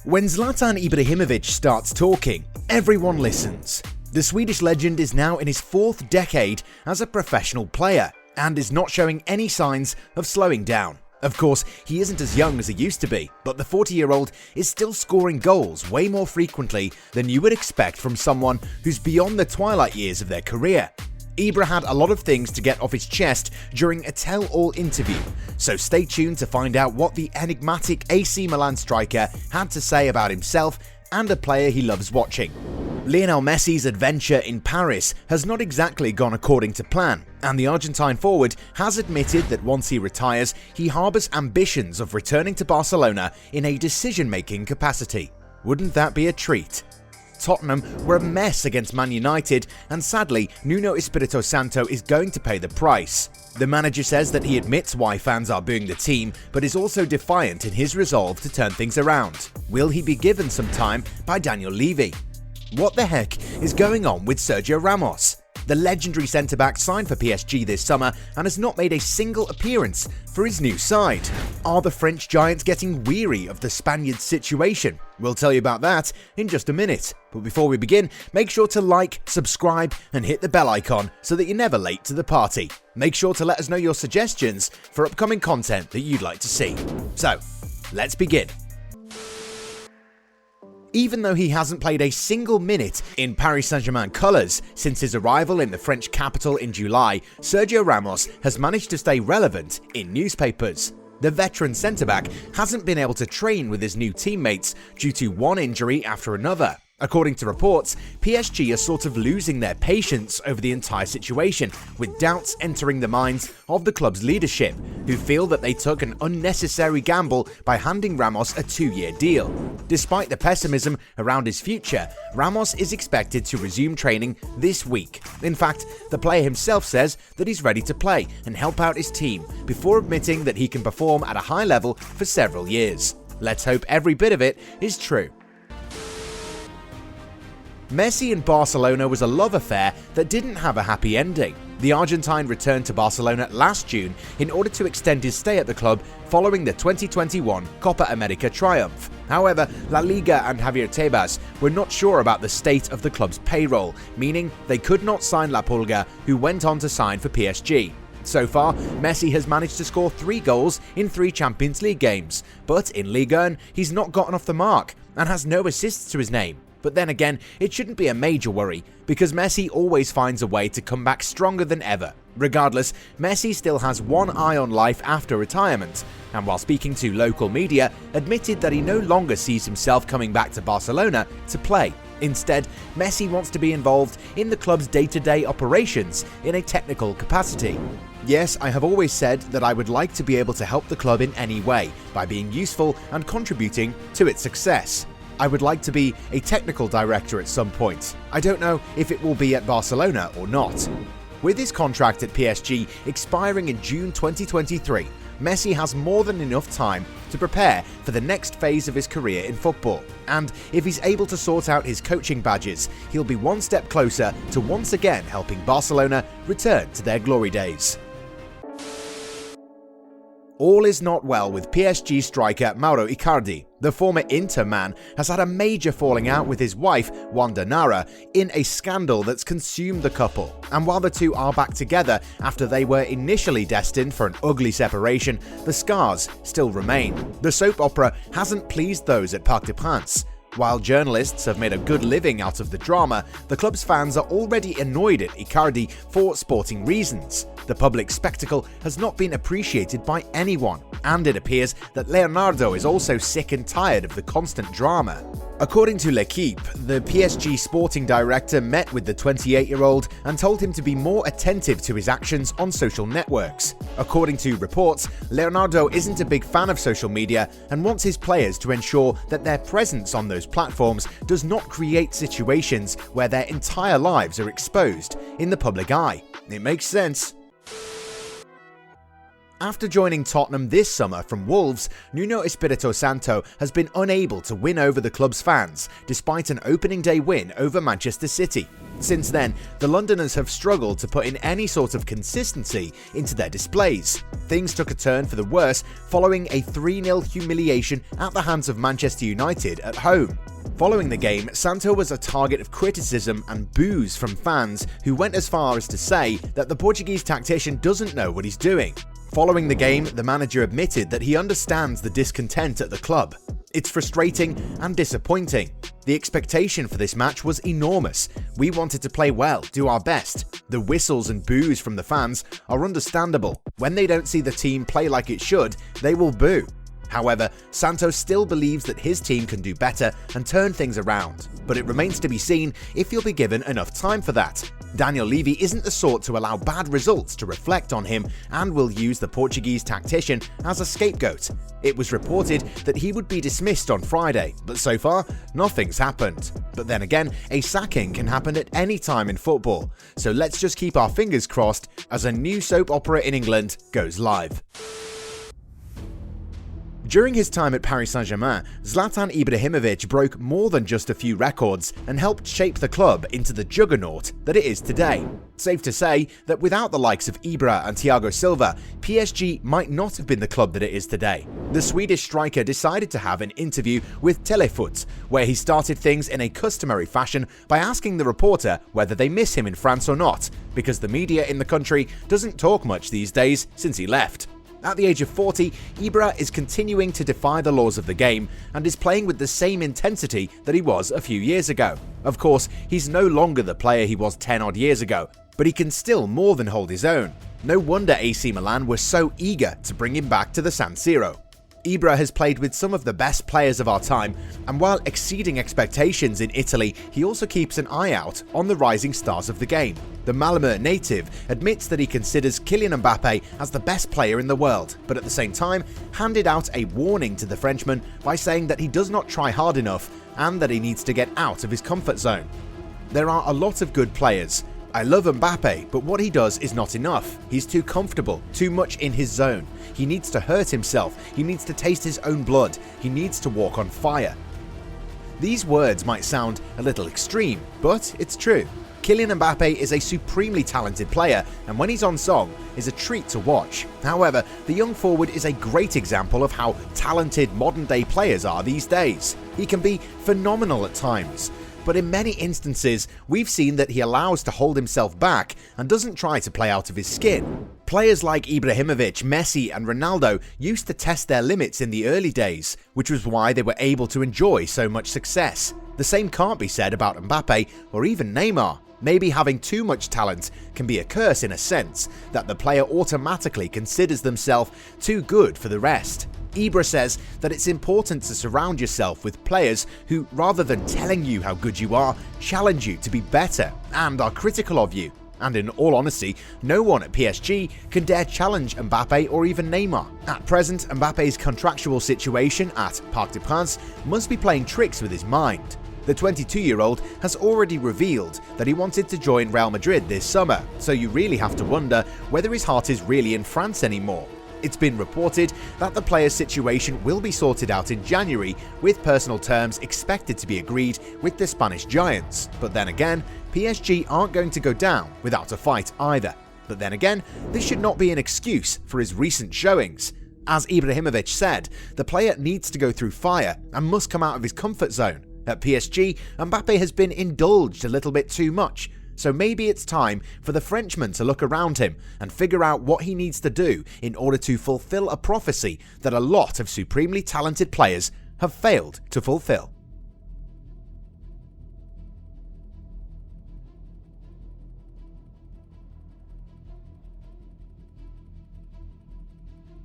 When Zlatan Ibrahimovic starts talking, everyone listens. The Swedish legend is now in his fourth decade as a professional player and is not showing any signs of slowing down. Of course, he isn't as young as he used to be, but the 40-year-old is still scoring goals way more frequently than you would expect from someone who's beyond the twilight years of their career. Ibra had a lot of things to get off his chest during a tell-all interview, so stay tuned to find out what the enigmatic AC Milan striker had to say about himself and a player he loves watching. Lionel Messi's adventure in Paris has not exactly gone according to plan, and the Argentine forward has admitted that once he retires, he harbours ambitions of returning to Barcelona in a decision-making capacity. Wouldn't that be a treat? Tottenham were a mess against Man United, and sadly, Nuno Espirito Santo is going to pay the price. The manager says that he admits why fans are booing the team, but is also defiant in his resolve to turn things around. Will he be given some time by Daniel Levy? What the heck is going on with Sergio Ramos? The legendary centre-back signed for PSG this summer and has not made a single appearance for his new side. Are the French giants getting weary of the Spaniard's situation? We'll tell you about that in just a minute. But before we begin, make sure to like, subscribe and hit the bell icon so that you're never late to the party. Make sure to let us know your suggestions for upcoming content that you'd like to see. So, let's begin. Even though he hasn't played a single minute in Paris Saint-Germain colours since his arrival in the French capital in July, Sergio Ramos has managed to stay relevant in newspapers. The veteran centre-back hasn't been able to train with his new teammates due to one injury after another. According to reports, PSG are sort of losing their patience over the entire situation, with doubts entering the minds of the club's leadership, who feel that they took an unnecessary gamble by handing Ramos a 2-year deal. Despite the pessimism around his future, Ramos is expected to resume training this week. In fact, the player himself says that he's ready to play and help out his team before admitting that he can perform at a high level for several years. Let's hope every bit of it is true. Messi and Barcelona was a love affair that didn't have a happy ending. The Argentine returned to Barcelona last June in order to extend his stay at the club following the 2021 Copa America triumph. However, La Liga and Javier Tebas were not sure about the state of the club's payroll, meaning they could not sign La Pulga, who went on to sign for PSG. So far, Messi has managed to score 3 goals in 3 Champions League games, but in Ligue 1 he's not gotten off the mark and has no assists to his name. But then again, it shouldn't be a major worry, because Messi always finds a way to come back stronger than ever. Regardless, Messi still has one eye on life after retirement, and while speaking to local media, admitted that he no longer sees himself coming back to Barcelona to play. Instead, Messi wants to be involved in the club's day-to-day operations in a technical capacity. Yes, I have always said that I would like to be able to help the club in any way, by being useful and contributing to its success. I would like to be a technical director at some point. I don't know if it will be at Barcelona or not. With his contract at PSG expiring in June 2023, Messi has more than enough time to prepare for the next phase of his career in football. And if he's able to sort out his coaching badges, he'll be one step closer to once again helping Barcelona return to their glory days. All is not well with PSG striker Mauro Icardi. The former Inter man has had a major falling out with his wife, Wanda Nara, in a scandal that's consumed the couple. And while the two are back together after they were initially destined for an ugly separation, the scars still remain. The soap opera hasn't pleased those at Parc des Princes. While journalists have made a good living out of the drama, the club's fans are already annoyed at Icardi for sporting reasons. The public spectacle has not been appreciated by anyone, and it appears that Leonardo is also sick and tired of the constant drama. According to L'Equipe, the PSG sporting director met with the 28-year-old and told him to be more attentive to his actions on social networks. According to reports, Leonardo isn't a big fan of social media and wants his players to ensure that their presence on those platforms does not create situations where their entire lives are exposed in the public eye. It makes sense. After joining Tottenham this summer from Wolves, Nuno Espirito Santo has been unable to win over the club's fans, despite an opening day win over Manchester City. Since then, the Londoners have struggled to put in any sort of consistency into their displays. Things took a turn for the worse following a 3-0 humiliation at the hands of Manchester United at home. Following the game, Santo was a target of criticism and boos from fans who went as far as to say that the Portuguese tactician doesn't know what he's doing. Following the game, the manager admitted that he understands the discontent at the club. It's frustrating and disappointing. The expectation for this match was enormous. We wanted to play well, do our best. The whistles and boos from the fans are understandable. When they don't see the team play like it should, they will boo. However, Santos still believes that his team can do better and turn things around, but it remains to be seen if he'll be given enough time for that. Daniel Levy isn't the sort to allow bad results to reflect on him and will use the Portuguese tactician as a scapegoat. It was reported that he would be dismissed on Friday, but so far, nothing's happened. But then again, a sacking can happen at any time in football, so let's just keep our fingers crossed as a new soap opera in England goes live. During his time at Paris Saint-Germain, Zlatan Ibrahimovic broke more than just a few records and helped shape the club into the juggernaut that it is today. Safe to say that without the likes of Ibra and Thiago Silva, PSG might not have been the club that it is today. The Swedish striker decided to have an interview with Telefoot, where he started things in a customary fashion by asking the reporter whether they miss him in France or not, because the media in the country doesn't talk much these days since he left. At the age of 40, Ibra is continuing to defy the laws of the game and is playing with the same intensity that he was a few years ago. Of course, he's no longer the player he was 10 odd years ago, but he can still more than hold his own. No wonder AC Milan were so eager to bring him back to the San Siro. Ibra has played with some of the best players of our time, and while exceeding expectations in Italy, he also keeps an eye out on the rising stars of the game. The Malmö native admits that he considers Kylian Mbappe as the best player in the world, but at the same time handed out a warning to the Frenchman by saying that he does not try hard enough and that he needs to get out of his comfort zone. There are a lot of good players. I love Mbappe, but what he does is not enough. He's too comfortable, too much in his zone. He needs to hurt himself, he needs to taste his own blood, he needs to walk on fire. These words might sound a little extreme, but it's true. Kylian Mbappe is a supremely talented player, and when he's on song, is a treat to watch. However, the young forward is a great example of how talented modern-day players are these days. He can be phenomenal at times, but in many instances, we've seen that he allows to hold himself back and doesn't try to play out of his skin. Players like Ibrahimovic, Messi and Ronaldo used to test their limits in the early days, which was why they were able to enjoy so much success. The same can't be said about Mbappe or even Neymar. Maybe having too much talent can be a curse in a sense, that the player automatically considers themselves too good for the rest. Ibra says that it's important to surround yourself with players who, rather than telling you how good you are, challenge you to be better and are critical of you. And in all honesty, no one at PSG can dare challenge Mbappe or even Neymar. At present, Mbappe's contractual situation at Parc des Princes must be playing tricks with his mind. The 22-year-old has already revealed that he wanted to join Real Madrid this summer, so you really have to wonder whether his heart is really in France anymore. It's been reported that the player's situation will be sorted out in January, with personal terms expected to be agreed with the Spanish giants. But then again, PSG aren't going to go down without a fight either. But then again, this should not be an excuse for his recent showings. As Ibrahimovic said, the player needs to go through fire and must come out of his comfort zone. At PSG, Mbappe has been indulged a little bit too much, so maybe it's time for the Frenchman to look around him and figure out what he needs to do in order to fulfill a prophecy that a lot of supremely talented players have failed to fulfill.